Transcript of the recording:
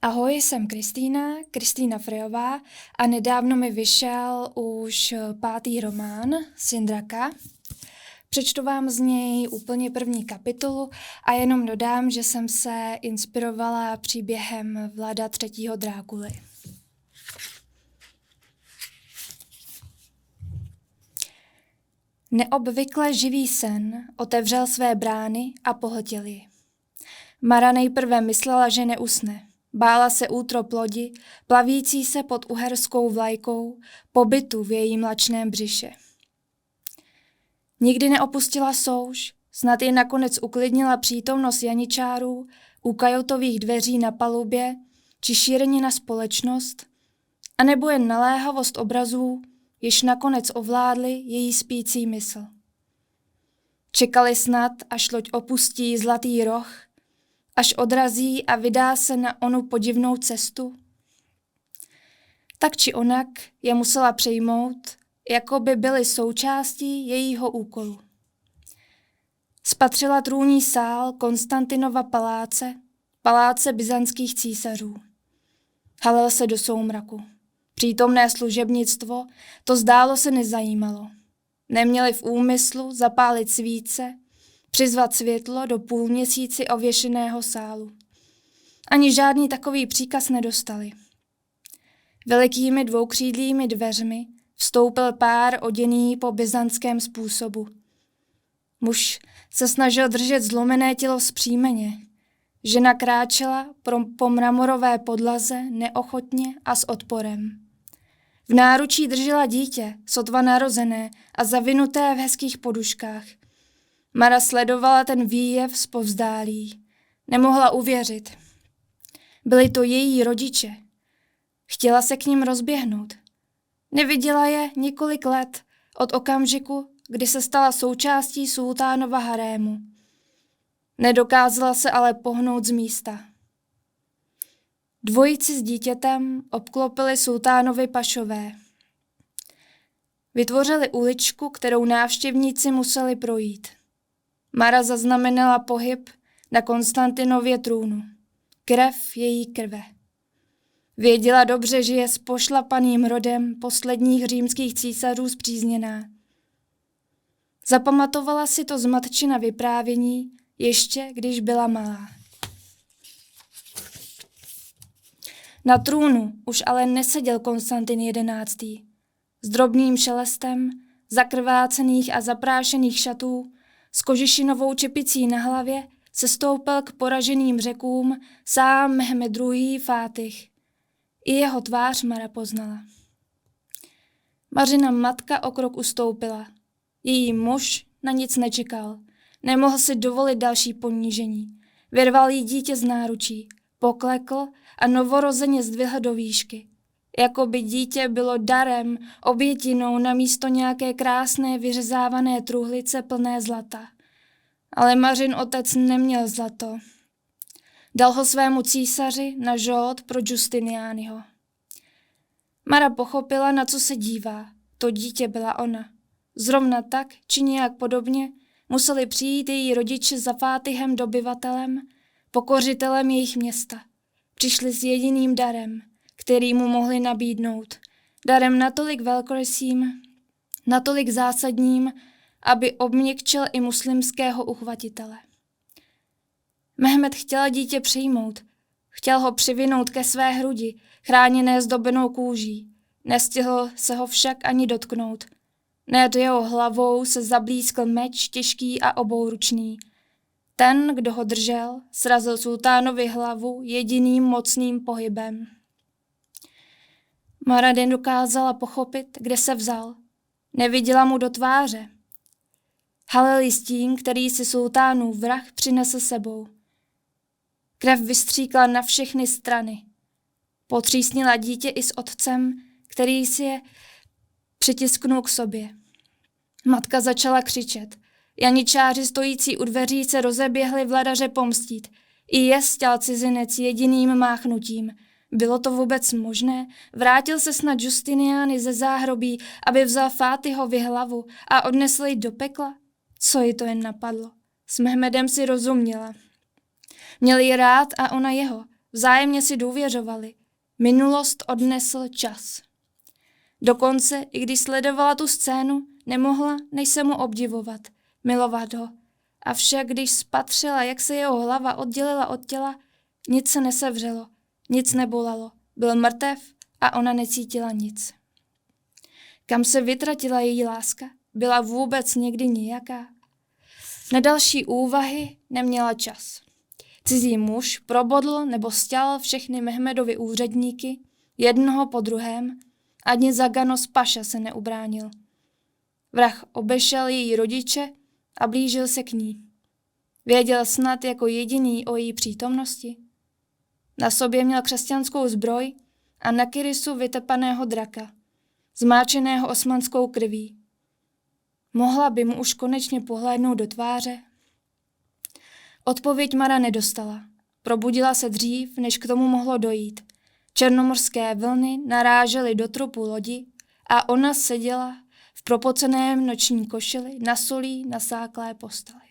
Ahoj, jsem Kristýna Frejová a nedávno mi vyšel už 5. román Syndraka. Přečtu vám z něj úplně první kapitolu a jenom dodám, že jsem se inspirovala příběhem Vlada III. Drákuly. Neobvykle živý sen otevřel své brány a pohltil ji. Mara nejprve myslela, že neusne. Bála se útrop lodi, plavící se pod uherskou vlajkou, pobytu v jejím mlačném břiše. Nikdy neopustila souš, snad ji nakonec uklidnila přítomnost janičárů u kajutových dveří na palubě či šírenina společnost, anebo jen naléhavost obrazů, jež nakonec ovládly její spící mysl. Čekali snad, až loď opustí zlatý roh, až odrazí a vydá se na onu podivnou cestu. Tak či onak je musela přejmout, jako by byly součástí jejího úkolu. Spatřila trůní sál Konstantinova paláce byzantských císařů. Halil se do soumraku. Přítomné služebnictvo to zdálo se nezajímalo. Neměli v úmyslu zapálit svíce, přizvat světlo do půlměsíci ověšeného sálu. Ani žádný takový příkaz nedostali. Velikými dvoukřídlými dveřmi vstoupil pár oděný po byzantském způsobu. Muž se snažil držet zlomené tělo vzpřímeně. Žena kráčela po mramorové podlaze neochotně a s odporem. V náručí držela dítě, sotva narozené a zavinuté v hezkých poduškách. Mara sledovala ten výjev zpovzdálí. Nemohla uvěřit. Byli to její rodiče. Chtěla se k nim rozběhnout. Neviděla je několik let od okamžiku, kdy se stala součástí sultánova harému. Nedokázala se ale pohnout z místa. Dvojici s dítětem obklopili sultánovi pašové. Vytvořili uličku, kterou návštěvníci museli projít. Mara zaznamenala pohyb na Konstantinově trůnu. Krev její krve. Věděla dobře, že je s pošlapaným rodem posledních římských císařů spřízněná. Zapamatovala si to z matčina vyprávění, ještě když byla malá. Na trůnu už ale neseděl Konstantin XI. S drobným šelestem zakrvácených a zaprášených šatů, s kožešinovou čepicí na hlavě se stoupil k poraženým Řekům sám Mehmed II. Fátih. I jeho tvář Mara poznala. Mařina matka o krok ustoupila. Její muž na nic nečekal. Nemohl si dovolit další ponížení. Vyrval jí dítě z náručí, poklekl a novorozeně zdvihl do výšky. Jako by dítě bylo darem, obětinou namísto nějaké krásné vyřezávané truhlice plné zlata. Ale Mařin otec neměl zlato. Dal ho svému císaři na žolt pro Justiniányho. Mara pochopila, na co se dívá. To dítě byla ona. Zrovna tak, či nějak podobně, museli přijít její rodiče za Fátihem dobyvatelem, pokořitelem jejich města. Přišli s jediným darem, který mu mohli nabídnout. Darem natolik velkorysým, natolik zásadním, aby obměkčil i muslimského uchvatitele. Mehmed chtěl dítě přijmout. Chtěl ho přivinout ke své hrudi, chráněné zdobenou kůží. Nestihl se ho však ani dotknout. Nad jeho hlavou se zablískl meč těžký a obouručný. Ten, kdo ho držel, srazil sultánovi hlavu jediným mocným pohybem. Mara nedokázala pochopit, kde se vzal. Neviděla mu do tváře. Halil stín, který si sultánův vrah přinesl sebou. Krev vystříkla na všechny strany. Potřísnila dítě i s otcem, který si je přitisknul k sobě. Matka začala křičet. Janičáři stojící u dveří se rozeběhli vladaře pomstít. I je stěl cizinec jediným máchnutím. Bylo to vůbec možné? Vrátil se snad Justiniány ze záhrobí, aby vzal Fátihovi hlavu a odnesl ji do pekla? Co ji to jen napadlo? S Mehmedem si rozuměla. Měl ji rád a ona jeho. Vzájemně si důvěřovali. Minulost odnesl čas. Dokonce, i když sledovala tu scénu, nemohla než se mu obdivovat, milovat ho. Avšak když spatřila, jak se jeho hlava oddělila od těla, nic se nesevřelo, nic nebolelo. Byl mrtev a ona necítila nic. Kam se vytratila její láska? Byla vůbec někdy nějaká? Na další úvahy neměla čas. Cizí muž probodl nebo stěl všechny Mehmedovy úředníky, jednoho po druhém, ani Zaganos paša se neubránil. Vrah obešel její rodiče a blížil se k ní. Věděl snad jako jediný o její přítomnosti. Na sobě měl křesťanskou zbroj a na kyrisu vytepaného draka, zmáčeného osmanskou krví. Mohla by mu už konečně pohlédnout do tváře? Odpověď Mara nedostala. Probudila se dřív, než k tomu mohlo dojít. Černomorské vlny narážely do trupu lodi a ona seděla v propoceném nočním košili na solí nasáklé posteli.